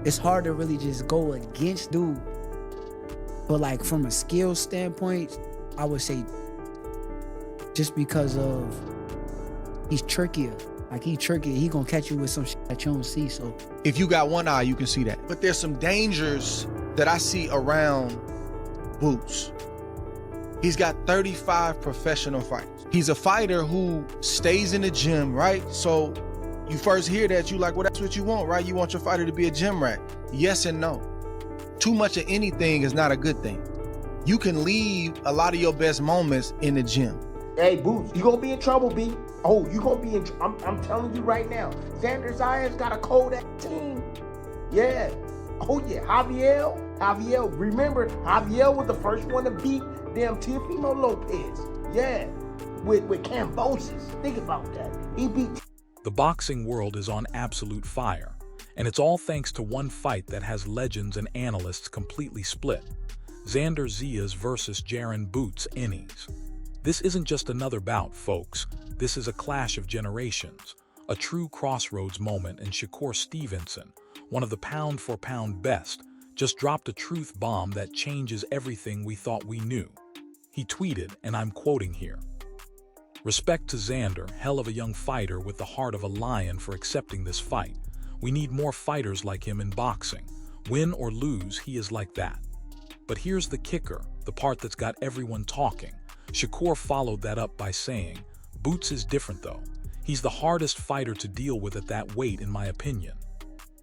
it's hard to really just go against dude. But like from a skill standpoint, I would say just because of he's trickier. Like he tricky, he gonna catch you with some shit that you don't see. So if you got one eye, you can see that. But there's some dangers that I see around Boots. He's got 35 professional fights. He's a fighter who stays in the gym, right? So you first hear that, you like, well, that's what you want, right? You want your fighter to be a gym rat. Yes and no. Too much of anything is not a good thing. You can leave a lot of your best moments in the gym. Hey, Boots, you gonna be in trouble, B. Oh, you gonna be in trouble. I'm telling you right now. Xander Zayas got a cold ass team. Yeah. Oh, yeah. Javier. Remember, Javier was the first one to beat damn Teofimo Lopez. Yeah. With Cambosis. Think about that. He beat... The boxing world is on absolute fire, and it's all thanks to one fight that has legends and analysts completely split. Xander Zayas versus Jaron Boots Ennis. This isn't just another bout, folks. This is a clash of generations, a true crossroads moment, and Shakur Stevenson, one of the pound-for-pound best, just dropped a truth bomb that changes everything we thought we knew. He tweeted, and I'm quoting here, "Respect to Xander, hell of a young fighter with the heart of a lion for accepting this fight. We need more fighters like him in boxing. Win or lose, he is like that." But here's the kicker, the part that's got everyone talking. Shakur followed that up by saying, "Boots is different though. He's the hardest fighter to deal with at that weight in my opinion."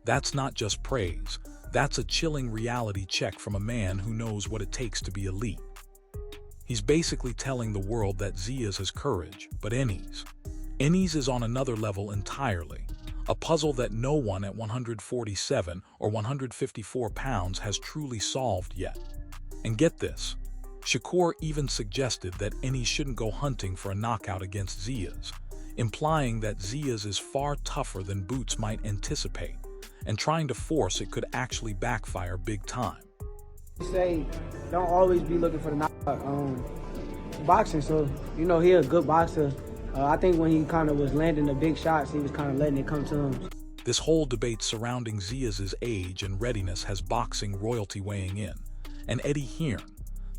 That's not just praise. That's a chilling reality check from a man who knows what it takes to be elite. He's basically telling the world that Zayas has courage, but Ennis is on another level entirely. A puzzle that no one at 147 or 154 pounds has truly solved yet. And get this, Shakur even suggested that Ennis shouldn't go hunting for a knockout against Zayas, implying that Zayas is far tougher than Boots might anticipate, and trying to force it could actually backfire big time. say don't always be looking for the knockout. Boxing, so you know he a good boxer. I think when he kind of was landing the big shots, he was kind of letting it come to him. This whole debate surrounding Zayas' age and readiness has boxing royalty weighing in, and Eddie Hearn,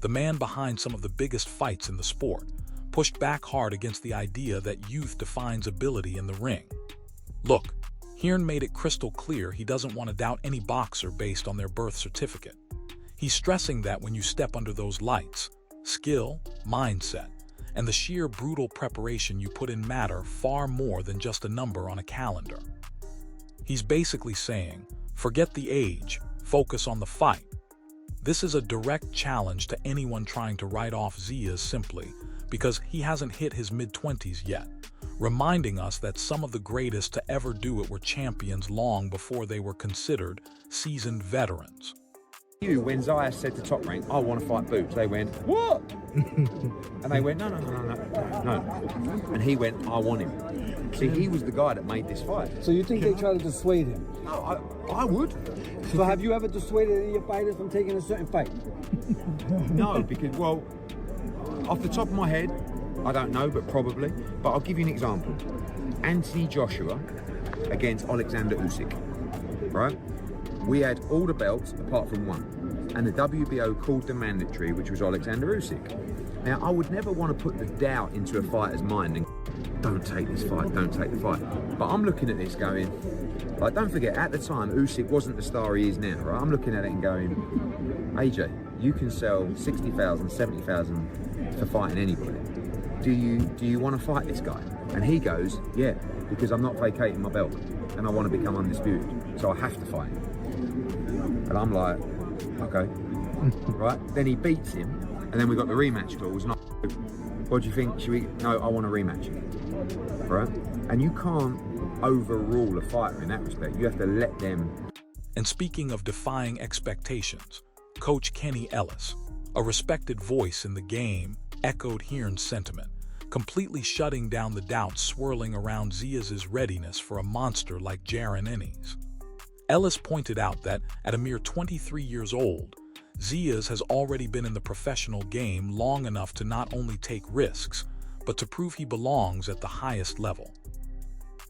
the man behind some of the biggest fights in the sport, pushed back hard against the idea that youth defines ability in the ring. Look, Hearn made it crystal clear he doesn't want to doubt any boxer based on their birth certificate. He's stressing that when you step under those lights, skill, mindset, and the sheer brutal preparation you put in matter far more than just a number on a calendar. He's basically saying, forget the age, focus on the fight. This is a direct challenge to anyone trying to write off Zayas simply because he hasn't hit his mid-20s yet, reminding us that some of the greatest to ever do it were champions long before they were considered seasoned veterans. When Zayas said to Top Rank, I want to fight Boots, they went, what? And they went, no. And he went, I want him. See, he was the guy that made this fight. So you think they try to dissuade him? No, I would. So have you ever dissuaded any of your fighters from taking a certain fight? No, because, well, off the top of my head, I don't know, but probably. But I'll give you an example. Anthony Joshua against Alexander Usyk, right? We had all the belts apart from one. And the WBO called the mandatory, which was Alexander Usyk. Now, I would never want to put the doubt into a fighter's mind and don't take this fight, don't take the fight. But I'm looking at this going, like, don't forget, at the time, Usyk wasn't the star he is now, right? I'm looking at it and going, AJ, you can sell 60,000, 70,000 for fighting anybody. Do you want to fight this guy? And he goes, yeah, because I'm not vacating my belt and I want to become undisputed, so I have to fight him. And I'm like, okay, right? Then he beats him, and then we got the rematch clause. And what do you think? Should we? No, I want a rematch, right? And you can't overrule a fighter in that respect. You have to let them. And speaking of defying expectations, Coach Kenny Ellis, a respected voice in the game, echoed Hearn's sentiment, completely shutting down the doubts swirling around Zayas' readiness for a monster like Jaron Ennis. Ellis pointed out that at a mere 23 years old, Zayas has already been in the professional game long enough to not only take risks, but to prove he belongs at the highest level.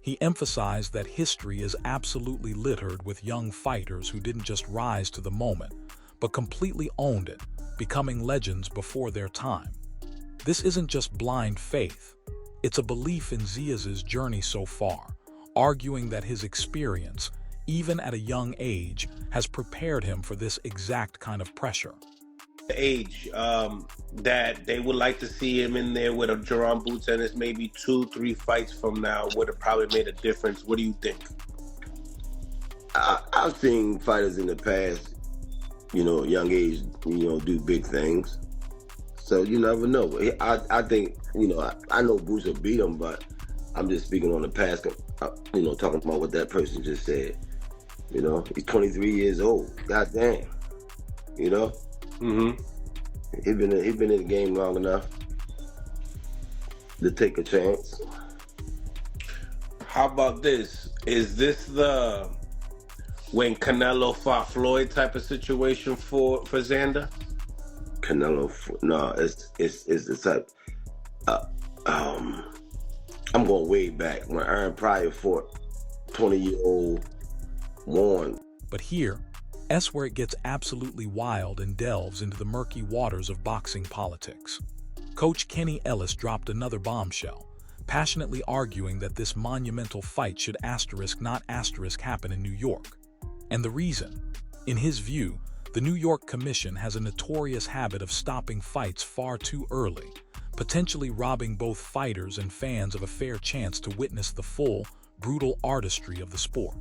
He emphasized that history is absolutely littered with young fighters who didn't just rise to the moment, but completely owned it, becoming legends before their time. This isn't just blind faith. It's a belief in Zayas's journey so far, arguing that his experience, even at a young age, has prepared him for this exact kind of pressure. Age that they would like to see him in there with a Jaron Boots Ennis maybe 2-3 fights from now would have probably made a difference. What do you think? I've seen fighters in the past, young age, do big things. So you never know. I think, I know Boots will beat him, but I'm just speaking on the past, talking about what that person just said. He's 23 years old. Goddamn. Mm-hmm. He's been in the game long enough to take a chance. How about this? Is this the when Canelo fought Floyd type of situation for Xander? Canelo, no, it's the type. I'm going way back when Aaron Pryor fought 20-year-old Warren. But here, that's where it gets absolutely wild and delves into the murky waters of boxing politics. Coach Kenny Ellis dropped another bombshell, passionately arguing that this monumental fight should not happen in New York. And the reason? In his view, the New York Commission has a notorious habit of stopping fights far too early, potentially robbing both fighters and fans of a fair chance to witness the full, brutal artistry of the sport.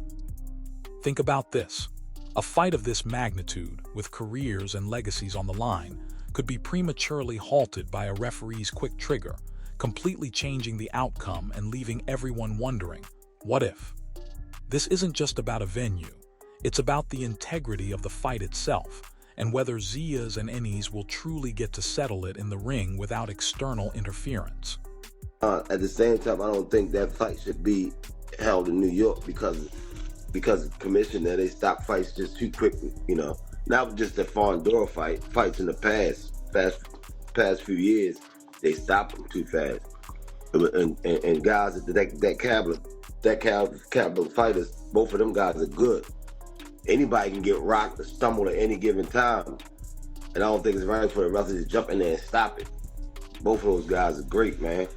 Think about this. A fight of this magnitude, with careers and legacies on the line, could be prematurely halted by a referee's quick trigger, completely changing the outcome and leaving everyone wondering, what if? This isn't just about a venue. It's about the integrity of the fight itself, and whether Zayas and Ennis will truly get to settle it in the ring without external interference. At the same time, I don't think that fight should be held in New York because the commission there, they stop fights just too quickly, Not just the Fondora fights in the past few years, they stop them too fast. And guys, that caliber fighters, both of them guys are good. Anybody can get rocked or stumble at any given time. And I don't think it's right for the referee to jump in there and stop it. Both of those guys are great, man.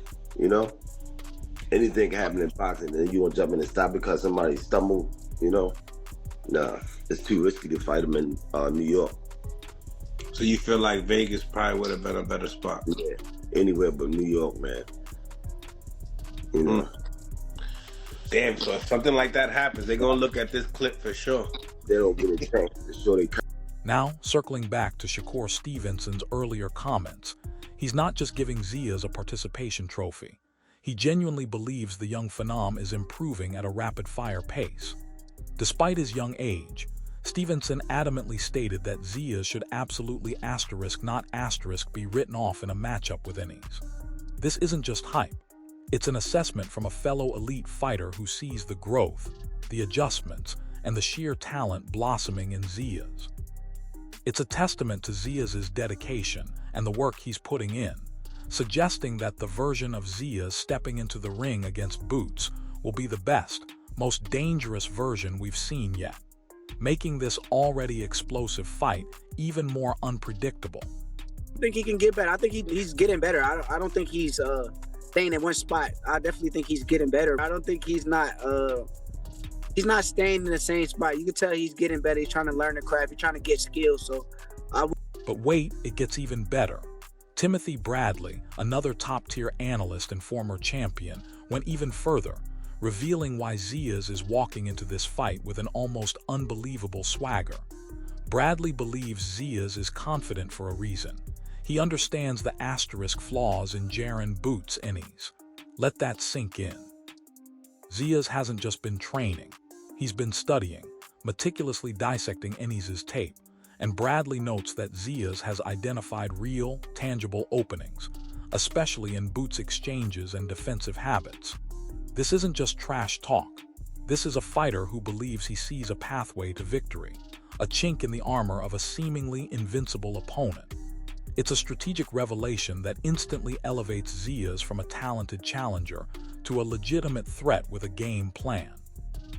Anything can happen in boxing, and you want to jump in and stop because somebody stumbled, Nah, it's too risky to fight them in New York. So you feel like Vegas probably would have been a better spot? Yeah, anywhere but New York, man. Damn, so if something like that happens, they're going to look at this clip for sure. They don't get a chance to show they. Now, circling back to Shakur Stevenson's earlier comments, he's not just giving Zayas a participation trophy. He genuinely believes the young Phenom is improving at a rapid-fire pace. Despite his young age, Stevenson adamantly stated that Zayas should absolutely be written off in a matchup with Ennis. This isn't just hype. It's an assessment from a fellow elite fighter who sees the growth, the adjustments, and the sheer talent blossoming in Zayas. It's a testament to Zayas's dedication and the work he's putting in, suggesting that the version of Zayas stepping into the ring against Boots will be the best, most dangerous version we've seen yet, making this already explosive fight even more unpredictable. I think he can get better. I think he's getting better. I don't think he's staying in one spot. I definitely think he's getting better. I don't think he's not staying in the same spot. You can tell he's getting better. He's trying to learn the craft. He's trying to get skills. But wait, it gets even better. Timothy Bradley, another top-tier analyst and former champion, went even further, revealing why Zayas is walking into this fight with an almost unbelievable swagger. Bradley believes Zayas is confident for a reason. He understands the asterisk flaws in Jaron Boots Ennis. Let that sink in. Zayas hasn't just been training. He's been studying, meticulously dissecting Ennis's tape, and Bradley notes that Zayas has identified real, tangible openings, especially in Boots' exchanges and defensive habits. This isn't just trash talk. This is a fighter who believes he sees a pathway to victory, a chink in the armor of a seemingly invincible opponent. It's a strategic revelation that instantly elevates Zayas from a talented challenger to a legitimate threat with a game plan.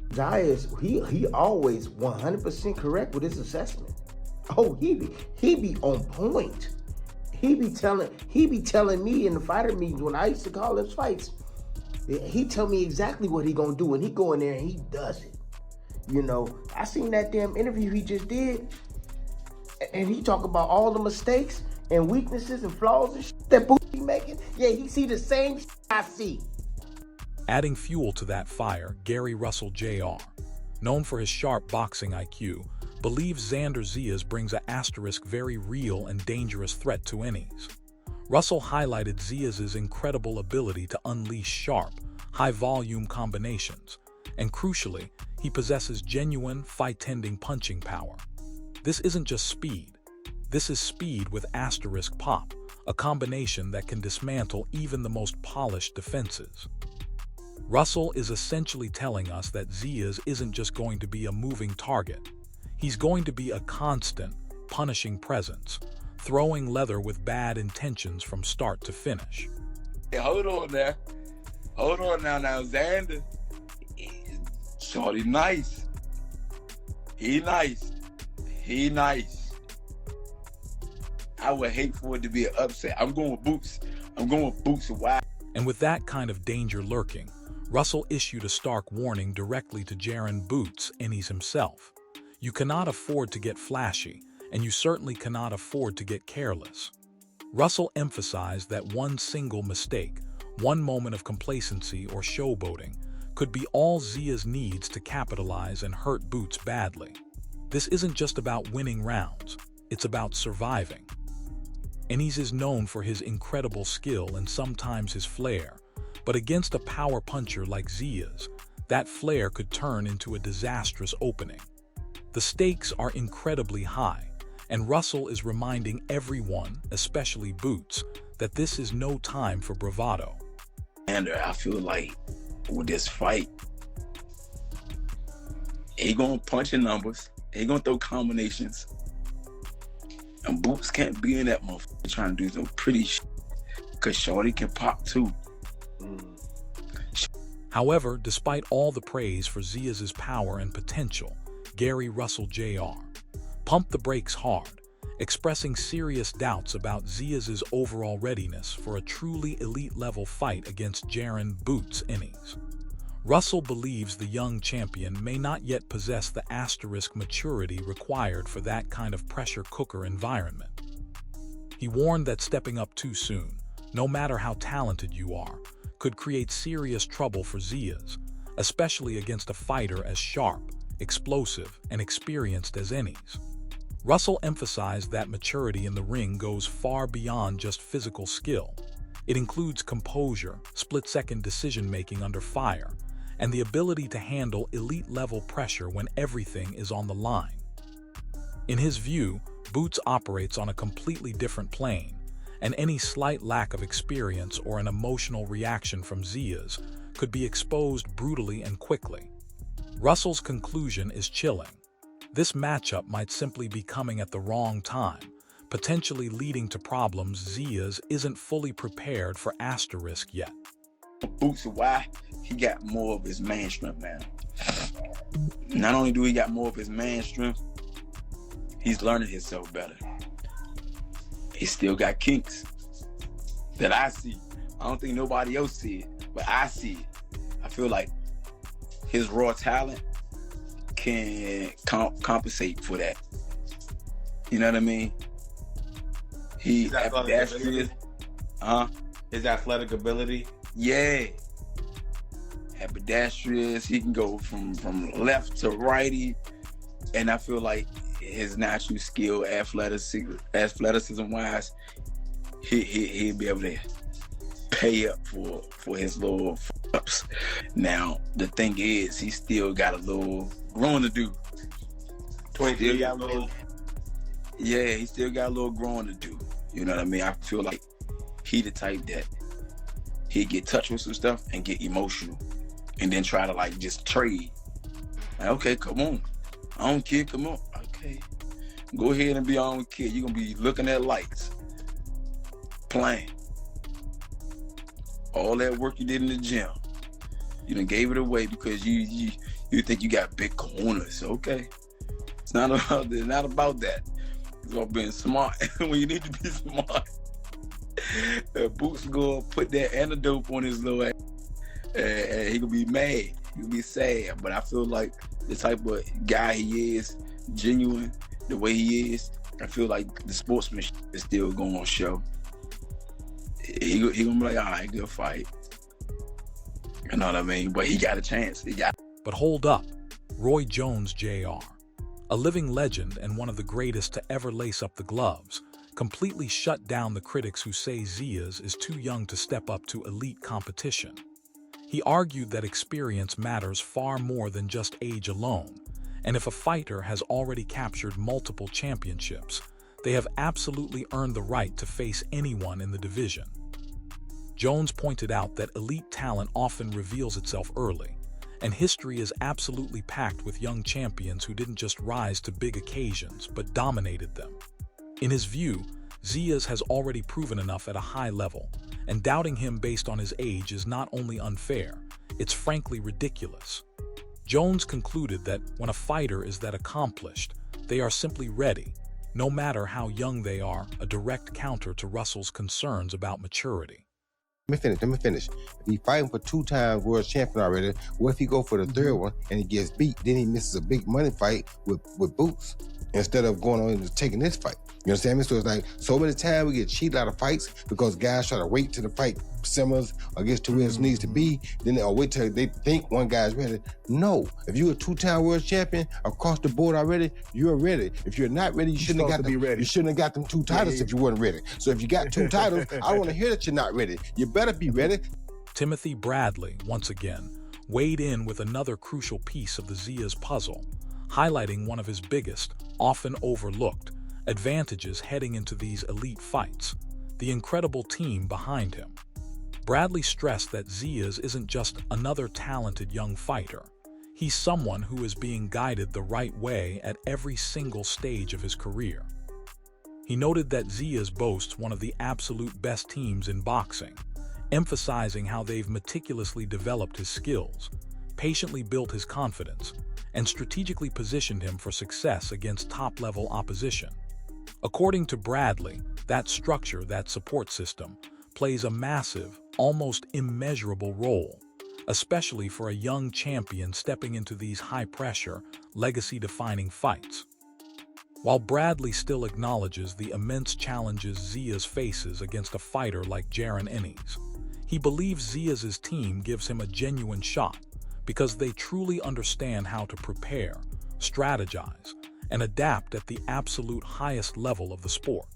Zayas, he always 100% correct with his assessment. Oh, he be on point. He be telling me in the fighter meetings when I used to call his fights. He tell me exactly what he gonna do, and he go in there and he does it. You know, I seen that damn interview he just did, and he talk about all the mistakes and weaknesses and flaws and shit that Boots be making. Yeah, he see the same shit I see. Adding fuel to that fire, Gary Russell Jr., known for his sharp boxing IQ, believes Xander Zayas brings an asterisk very real and dangerous threat to Ennis. Russell highlighted Zayas' incredible ability to unleash sharp, high-volume combinations, and crucially, he possesses genuine, fight-ending punching power. This isn't just speed. This is speed with asterisk pop, a combination that can dismantle even the most polished defenses. Russell is essentially telling us that Zayas isn't just going to be a moving target. He's going to be a constant, punishing presence, throwing leather with bad intentions from start to finish. Hey, hold on now. Hold on now, Xander. Shorty nice. He nice. He nice. I would hate for it to be an upset. I'm going with Boots. I'm going with Boots. Why? And with that kind of danger lurking, Russell issued a stark warning directly to Jaron Boots Ennis himself. You cannot afford to get flashy, and you certainly cannot afford to get careless. Russell emphasized that one single mistake, one moment of complacency or showboating, could be all Zayas needs to capitalize and hurt Boots badly. This isn't just about winning rounds, it's about surviving. Ennis is known for his incredible skill and sometimes his flair, but against a power puncher like Zayas, that flair could turn into a disastrous opening. The stakes are incredibly high, and Russell is reminding everyone, especially Boots, that this is no time for bravado. And I feel like with this fight, he gonna punch in numbers, he gonna throw combinations, and Boots can't be in that motherfucker trying to do some pretty shit, cause Shorty can pop too. However, despite all the praise for Zayas' power and potential, Gary Russell Jr. pumped the brakes hard, expressing serious doubts about Zayas' overall readiness for a truly elite-level fight against Jaron Boots Ennis. Russell believes the young champion may not yet possess the asterisk maturity required for that kind of pressure cooker environment. He warned that stepping up too soon, no matter how talented you are, could create serious trouble for Zayas, especially against a fighter as sharp, explosive, and experienced as Ennis. Russell emphasized that maturity in the ring goes far beyond just physical skill. It includes composure, split-second decision-making under fire, and the ability to handle elite-level pressure when everything is on the line. In his view, Boots operates on a completely different plane, and any slight lack of experience or an emotional reaction from Zayas could be exposed brutally and quickly. Russell's conclusion is chilling. This matchup might simply be coming at the wrong time, potentially leading to problems Zayas isn't fully prepared for asterisk yet. Boots, why? He got more of his man strength now. Not only do he got more of his man strength, he's learning himself better. He still got kinks that I see. I don't think nobody else see it, but I see it. I feel like his raw talent can compensate for that. You know what I mean? He ambidextrous. His athletic ability. Yeah. Ambidextrous. He can go from left to righty. And I feel like his natural skill, athleticism wise, he'll be able to pay up for his little ups. Now the thing is, he still got a little growing to do. 23 years old. Yeah, he still got a little growing to do. You know what I mean? I feel like he the type that he'd get touched with some stuff and get emotional, and then try to like just trade. Like, okay, come on. I don't care, come on. Okay. Go ahead and be our own kid. You're gonna be looking at lights. playing. All that work you did in the gym, you done gave it away because you think you got big corners. Okay, it's not about that. It's about being smart when you need to be smart. Boots gonna put that antidote on his little ass, and he gonna be mad. He gonna be sad. But I feel like the type of guy he is, genuine, the way he is, I feel like the sportsmanship is still gonna show. He gonna be like, all right, good fight. You know what I mean? But he got a chance. But hold up, Roy Jones Jr., a living legend and one of the greatest to ever lace up the gloves, completely shut down the critics who say Zayas is too young to step up to elite competition. He argued that experience matters far more than just age alone, and if a fighter has already captured multiple championships, they have absolutely earned the right to face anyone in the division. Jones pointed out that elite talent often reveals itself early, and history is absolutely packed with young champions who didn't just rise to big occasions but dominated them. In his view, Zayas has already proven enough at a high level, and doubting him based on his age is not only unfair, it's frankly ridiculous. Jones concluded that when a fighter is that accomplished, they are simply ready, no matter how young they are, a direct counter to Russell's concerns about maturity. Let me finish. If he fighting for 2-time world champion already, what if he go for the third one and he gets beat? Then he misses a big money fight with Boots instead of going on and taking this fight. You understand me? So it's like so many times we get cheated out of fights because guys try to wait till the fight simmers or gets to where it needs to be. Then they'll wait till they think one guy's ready. No, if you're a 2-time world champion across the board already, you're ready. If you're not ready, you shouldn't have got them. You shouldn't have got them 2 titles if you weren't ready. So if you got 2 titles, I don't want to hear that you're not ready. You better be ready. Timothy Bradley, once again, weighed in with another crucial piece of the Zayas puzzle, highlighting one of his biggest, often overlooked, advantages heading into these elite fights: the incredible team behind him. Bradley stressed that Zayas isn't just another talented young fighter. He's someone who is being guided the right way at every single stage of his career. He noted that Zayas boasts one of the absolute best teams in boxing, emphasizing how they've meticulously developed his skills, patiently built his confidence, and strategically positioned him for success against top-level opposition. According to Bradley, that structure, that support system, plays a massive, almost immeasurable role, especially for a young champion stepping into these high-pressure, legacy-defining fights. While Bradley still acknowledges the immense challenges Zayas faces against a fighter like Jaron Ennis, he believes Zayas' team gives him a genuine shot because they truly understand how to prepare, strategize, and adapt at the absolute highest level of the sport.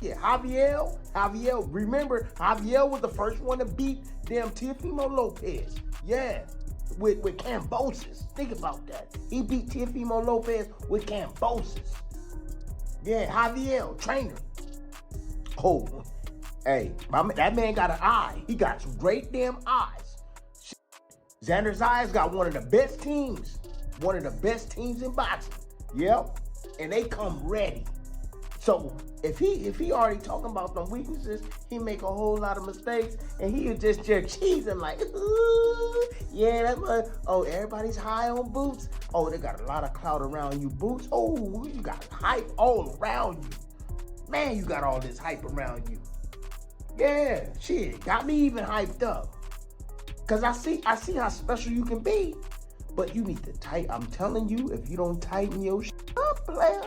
Yeah, Javier, remember, Javier was the first one to beat damn Teofimo Lopez. Yeah, with Cambosis. Think about that. He beat Teofimo Lopez with Cambosis. Yeah, Javier, trainer. Oh, hey, that man got an eye. He got some great damn eyes. Xander Zayas got one of the best teams. One of the best teams in boxing. Yep. And they come ready. So if he already talking about them weaknesses, he make a whole lot of mistakes, and he just cheesing like, ooh, yeah, that's what. Oh, everybody's high on Boots. Oh, they got a lot of clout around you, Boots. Oh, you got hype all around you. Man, you got all this hype around you. Yeah, shit, got me even hyped up. Cause I see how special you can be, but you need to tighten. I'm telling you, if you don't tighten your shit up, player.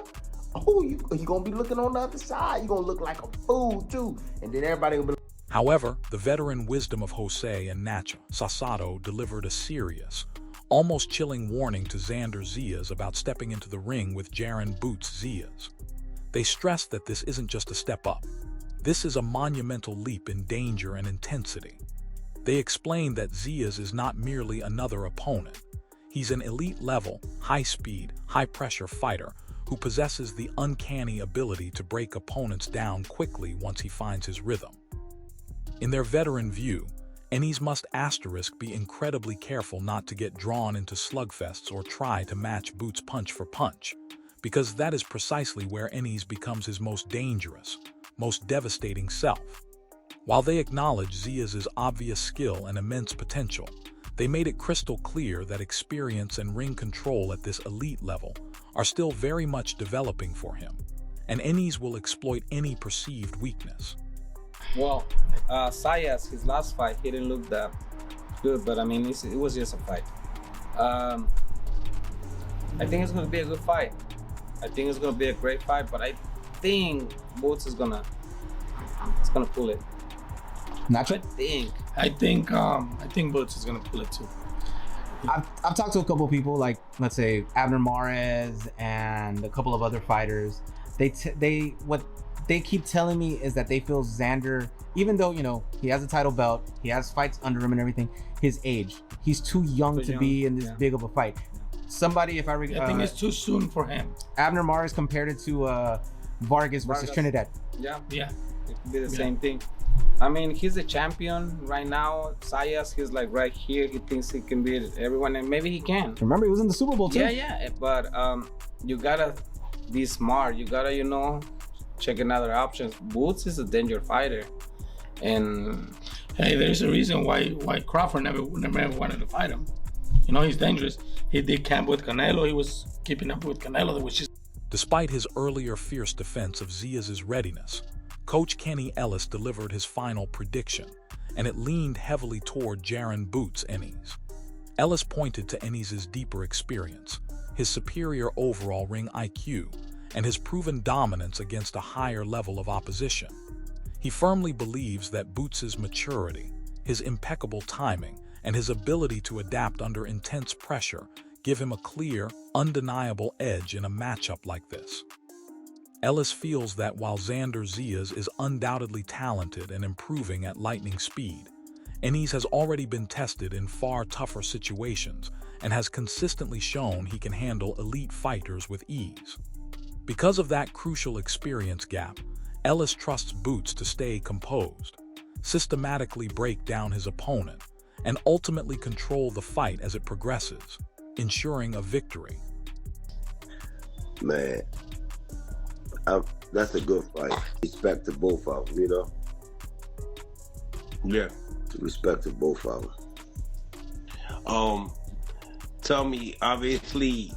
Oh, you gonna be looking on the other side. You gonna look like a fool too, and then everybody gonna be. However, the veteran wisdom of Jose and Nacho Sassado delivered a serious, almost chilling warning to Xander Zayas about stepping into the ring with Jaron "Boots" Zayas. They stressed that this isn't just a step up. This is a monumental leap in danger and intensity. They explained that Zayas is not merely another opponent. He's an elite-level, high-speed, high-pressure fighter who possesses the uncanny ability to break opponents down quickly once he finds his rhythm. In their veteran view, Ennis must be incredibly careful not to get drawn into slugfests or try to match Boots punch for punch, because that is precisely where Ennis becomes his most dangerous, most devastating self. While they acknowledge Zayas' obvious skill and immense potential, they made it crystal clear that experience and ring control at this elite level are still very much developing for him, and Ennis will exploit any perceived weakness. Well, Zayas, his last fight, he didn't look that good, but I mean, it was just a fight. I think it's going to be a good fight. I think it's going to be a great fight, but I think Boots is gonna pull it. Nacho? I think Boots is gonna pull it too. I've talked to a couple of people, like let's say Abner Mares and a couple of other fighters. What they keep telling me is that they feel Xander, even though he has a title belt, he has fights under him and everything, his age, he's too young to be in this big of a fight. Somebody, I think it's too soon for him. Abner Mares compared it to Vargas versus Trinidad. Yeah, it could be the same thing. I mean, he's the champion right now. Zayas, he's like right here. He thinks he can beat everyone, and maybe he can. Remember, he was in the Super Bowl too. Yeah. But you gotta be smart. You gotta, check another options. Boots is a danger fighter, and hey, there's a reason why Crawford never wanted to fight him. He's dangerous. He did camp with Canelo. He was keeping up with Canelo, which is. Despite his earlier fierce defense of Zayas' readiness, Coach Kenny Ellis delivered his final prediction, and it leaned heavily toward Jaron Boots Ennis. Ellis pointed to Ennis' deeper experience, his superior overall ring IQ, and his proven dominance against a higher level of opposition. He firmly believes that Boots' maturity, his impeccable timing, and his ability to adapt under intense pressure give him a clear, undeniable edge in a matchup like this. Ellis feels that while Xander Zayas is undoubtedly talented and improving at lightning speed, Ennis has already been tested in far tougher situations and has consistently shown he can handle elite fighters with ease. Because of that crucial experience gap, Ellis trusts Boots to stay composed, systematically break down his opponent, and ultimately control the fight as it progresses, ensuring a victory. Man, that's a good fight. Respect to both of them, Yeah. Respect to both of them. Tell me, obviously,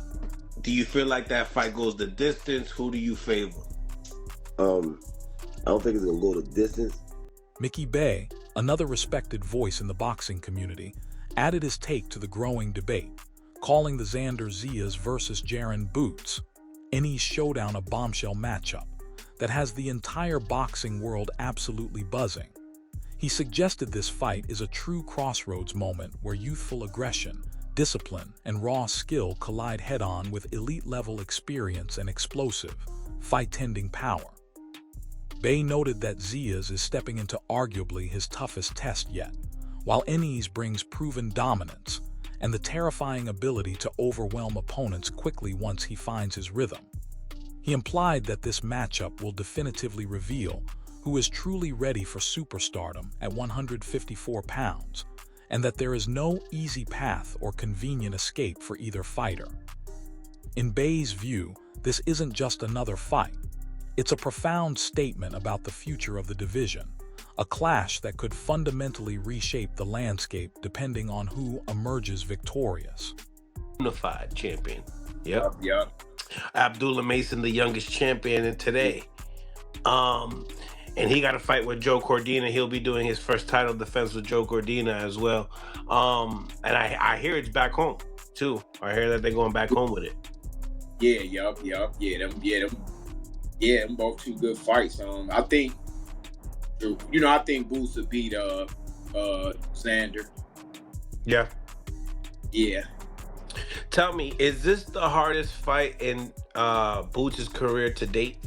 do you feel like that fight goes the distance? Who do you favor? I don't think it's gonna go the distance. Mickey Bay, another respected voice in the boxing community, added his take to the growing debate, calling the Xander Zayas versus Jaron Boots Ennis showdown a bombshell matchup that has the entire boxing world absolutely buzzing. He suggested this fight is a true crossroads moment where youthful aggression, discipline, and raw skill collide head-on with elite-level experience and explosive, fight-tending power. Bay noted that Zayas is stepping into arguably his toughest test yet, while Ennis brings proven dominance and the terrifying ability to overwhelm opponents quickly once he finds his rhythm. He implied that this matchup will definitively reveal who is truly ready for superstardom at 154 pounds, and that there is no easy path or convenient escape for either fighter. In Bay's view, this isn't just another fight. It's a profound statement about the future of the division, a clash that could fundamentally reshape the landscape depending on who emerges victorious. Unified champion. Yep. Abdullah Mason, the youngest champion today. And he got a fight with Joe Cordina. He'll be doing his first title defense with Joe Cordina as well. And I hear it's back home too. I hear that they're going back home with it. Them both two good fights. I think Boots will beat Xander. Yeah. Yeah. Tell me, is this the hardest fight in Boots' career to date?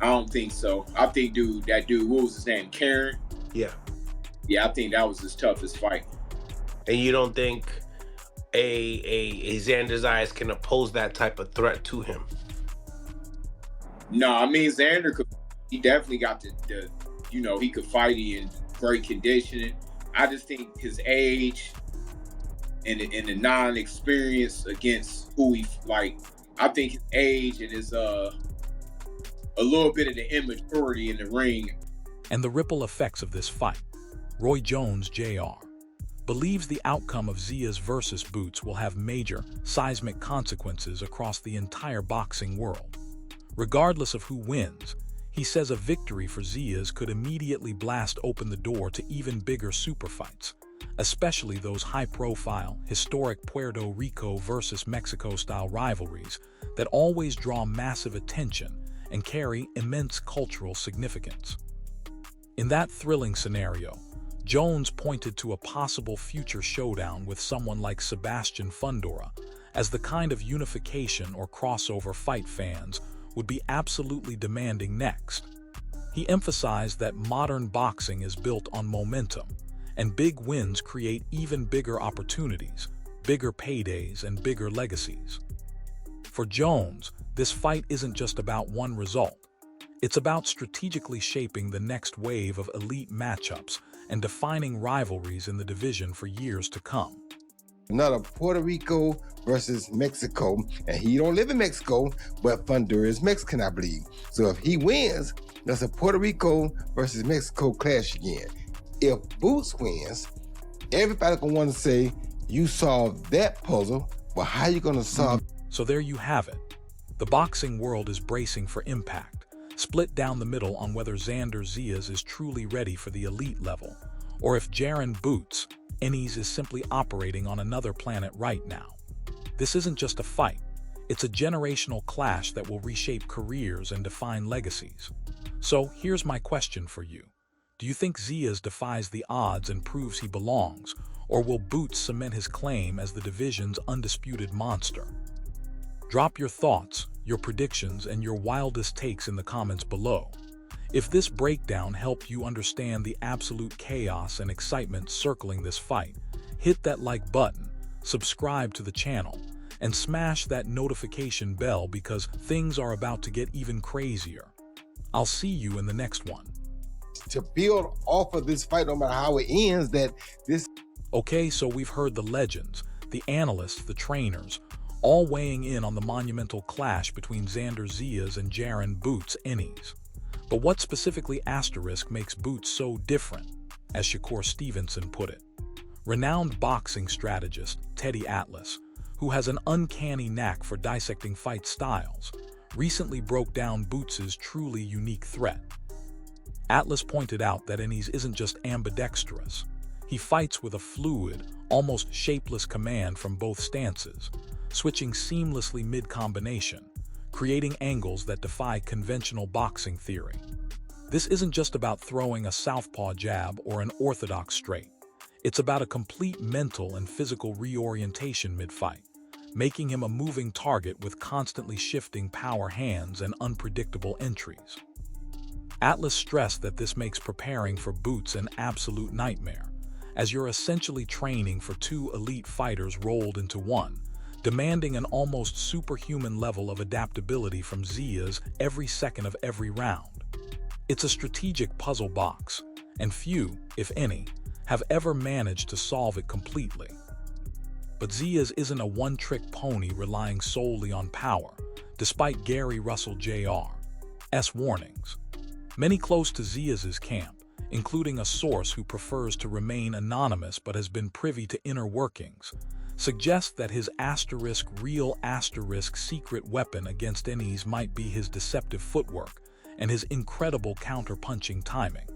I don't think so. I think that dude, what was his name? Karen? Yeah. Yeah, I think that was his toughest fight. And you don't think a Xander Zayas can oppose that type of threat to him? No, I mean Xander he definitely got the he could fight in great conditioning. I just think his age and the non-experience against who he I think his age and his a little bit of the immaturity in the ring and the ripple effects of this fight. Roy Jones, Jr., believes the outcome of Zayas versus Boots will have major, seismic consequences across the entire boxing world. Regardless of who wins, he says a victory for Zayas could immediately blast open the door to even bigger super fights, especially those high-profile, historic Puerto Rico versus Mexico-style rivalries that always draw massive attention and carry immense cultural significance. In that thrilling scenario, Jones pointed to a possible future showdown with someone like Sebastian Fundora as the kind of unification or crossover fight fans would be absolutely demanding next. He emphasized that modern boxing is built on momentum, and big wins create even bigger opportunities, bigger paydays, and bigger legacies. For Jones, this fight isn't just about one result. It's about strategically shaping the next wave of elite matchups and defining rivalries in the division for years to come. Another Puerto Rico versus Mexico, and he don't live in Mexico, but Fundora is Mexican, I believe. So if he wins, that's a Puerto Rico versus Mexico clash again. If Boots wins, everybody gonna want to say, you solved that puzzle, but how you gonna solve? So there you have it. The boxing world is bracing for impact, split down the middle on whether Xander Zayas is truly ready for the elite level, or if Jaron Boots, Ennis, is simply operating on another planet right now. This isn't just a fight, it's a generational clash that will reshape careers and define legacies. So here's my question for you. Do you think Zayas defies the odds and proves he belongs, or will Boots cement his claim as the division's undisputed monster? Drop your thoughts, your predictions, and your wildest takes in the comments below. If this breakdown helped you understand the absolute chaos and excitement circling this fight, hit that like button, subscribe to the channel, and smash that notification bell because things are about to get even crazier. I'll see you in the next one. To build off of this fight, no matter how it ends, Okay, so we've heard the legends, the analysts, the trainers, all weighing in on the monumental clash between Xander Zayas and Jaron Boots Ennis. But what specifically asterisk makes Boots so different, as Shakur Stevenson put it? Renowned boxing strategist Teddy Atlas, who has an uncanny knack for dissecting fight styles, recently broke down Boots' truly unique threat. Atlas pointed out that Ennis isn't just ambidextrous. He fights with a fluid, almost shapeless command from both stances, switching seamlessly mid-combination, creating angles that defy conventional boxing theory. This isn't just about throwing a southpaw jab or an orthodox straight. It's about a complete mental and physical reorientation mid-fight, making him a moving target with constantly shifting power hands and unpredictable entries. Atlas stressed that this makes preparing for Boots an absolute nightmare, as you're essentially training for two elite fighters rolled into one, demanding an almost superhuman level of adaptability from Zayas every second of every round. It's a strategic puzzle box, and few, if any, have ever managed to solve it completely. But Zayas isn't a one-trick pony relying solely on power, despite Gary Russell Jr.'s warnings. Many close to Zayas' camp, including a source who prefers to remain anonymous but has been privy to inner workings, suggest that his real secret weapon against Ennis might be his deceptive footwork and his incredible counter-punching timing.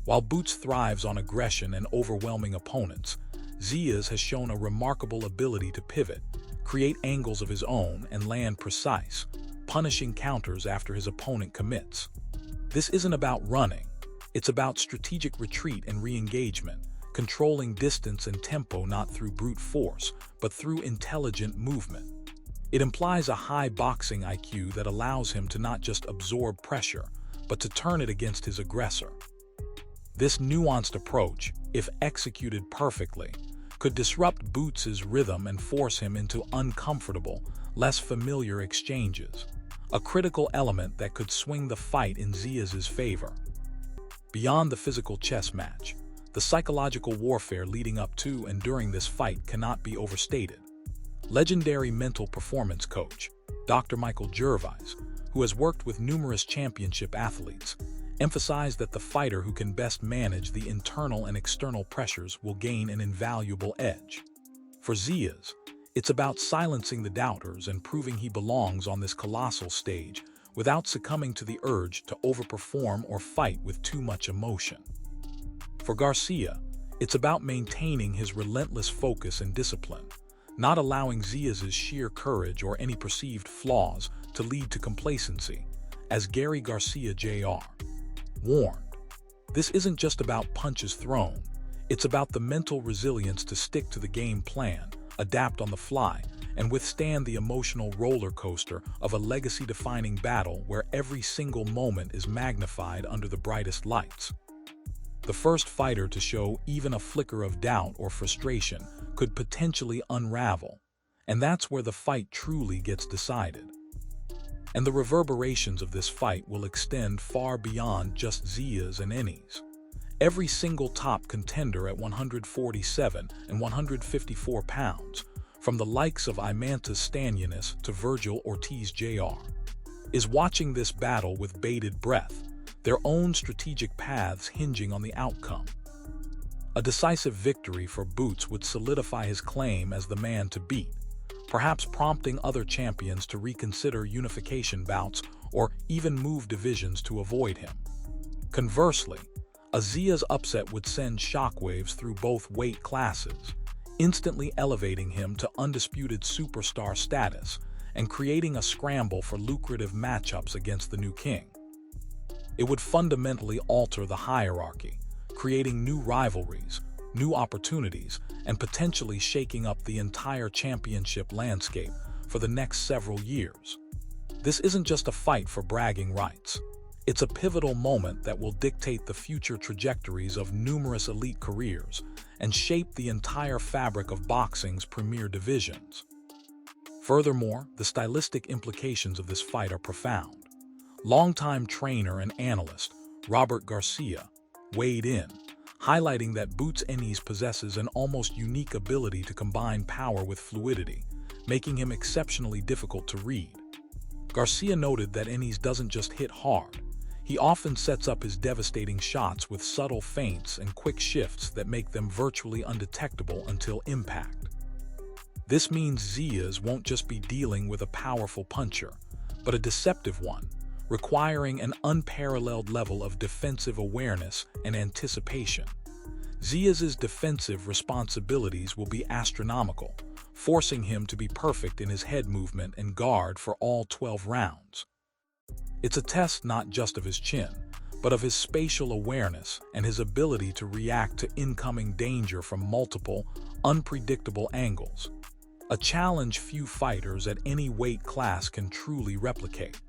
While Boots thrives on aggression and overwhelming opponents, Zayas has shown a remarkable ability to pivot, create angles of his own, and land precise, punishing counters after his opponent commits. This isn't about running, it's about strategic retreat and re-engagement, controlling distance and tempo not through brute force, but through intelligent movement. It implies a high boxing IQ that allows him to not just absorb pressure, but to turn it against his aggressor. This nuanced approach, if executed perfectly, could disrupt Boots' rhythm and force him into uncomfortable, less familiar exchanges, a critical element that could swing the fight in Zayas' favor. Beyond the physical chess match, the psychological warfare leading up to and during this fight cannot be overstated. Legendary mental performance coach, Dr. Michael Gervais, who has worked with numerous championship athletes, emphasized that the fighter who can best manage the internal and external pressures will gain an invaluable edge. For Zayas, it's about silencing the doubters and proving he belongs on this colossal stage without succumbing to the urge to overperform or fight with too much emotion. For Garcia, it's about maintaining his relentless focus and discipline, not allowing Zayas' sheer courage or any perceived flaws to lead to complacency, as Gary Garcia Jr. warned. This isn't just about punches thrown, it's about the mental resilience to stick to the game plan, adapt on the fly, and withstand the emotional roller coaster of a legacy-defining battle where every single moment is magnified under the brightest lights. The first fighter to show even a flicker of doubt or frustration could potentially unravel, and that's where the fight truly gets decided. And the reverberations of this fight will extend far beyond just Zayas and Ennis. Every single top contender at 147 and 154 pounds, from the likes of Imantas Stanionis to Virgil Ortiz Jr., is watching this battle with bated breath, their own strategic paths hinging on the outcome. A decisive victory for Boots would solidify his claim as the man to beat, perhaps prompting other champions to reconsider unification bouts or even move divisions to avoid him. Conversely, a Zayas upset would send shockwaves through both weight classes, instantly elevating him to undisputed superstar status and creating a scramble for lucrative matchups against the new king. It would fundamentally alter the hierarchy, creating new rivalries, new opportunities, and potentially shaking up the entire championship landscape for the next several years. This isn't just a fight for bragging rights. It's a pivotal moment that will dictate the future trajectories of numerous elite careers and shape the entire fabric of boxing's premier divisions. Furthermore, the stylistic implications of this fight are profound. Longtime trainer and analyst Robert Garcia weighed in, highlighting that Boots Ennis possesses an almost unique ability to combine power with fluidity, making him exceptionally difficult to read. Garcia noted that Ennis doesn't just hit hard. He often sets up his devastating shots with subtle feints and quick shifts that make them virtually undetectable until impact. This means Zayas won't just be dealing with a powerful puncher, but a deceptive one, requiring an unparalleled level of defensive awareness and anticipation. Zayas' defensive responsibilities will be astronomical, forcing him to be perfect in his head movement and guard for all 12 rounds. It's a test not just of his chin, but of his spatial awareness and his ability to react to incoming danger from multiple, unpredictable angles. A challenge few fighters at any weight class can truly replicate.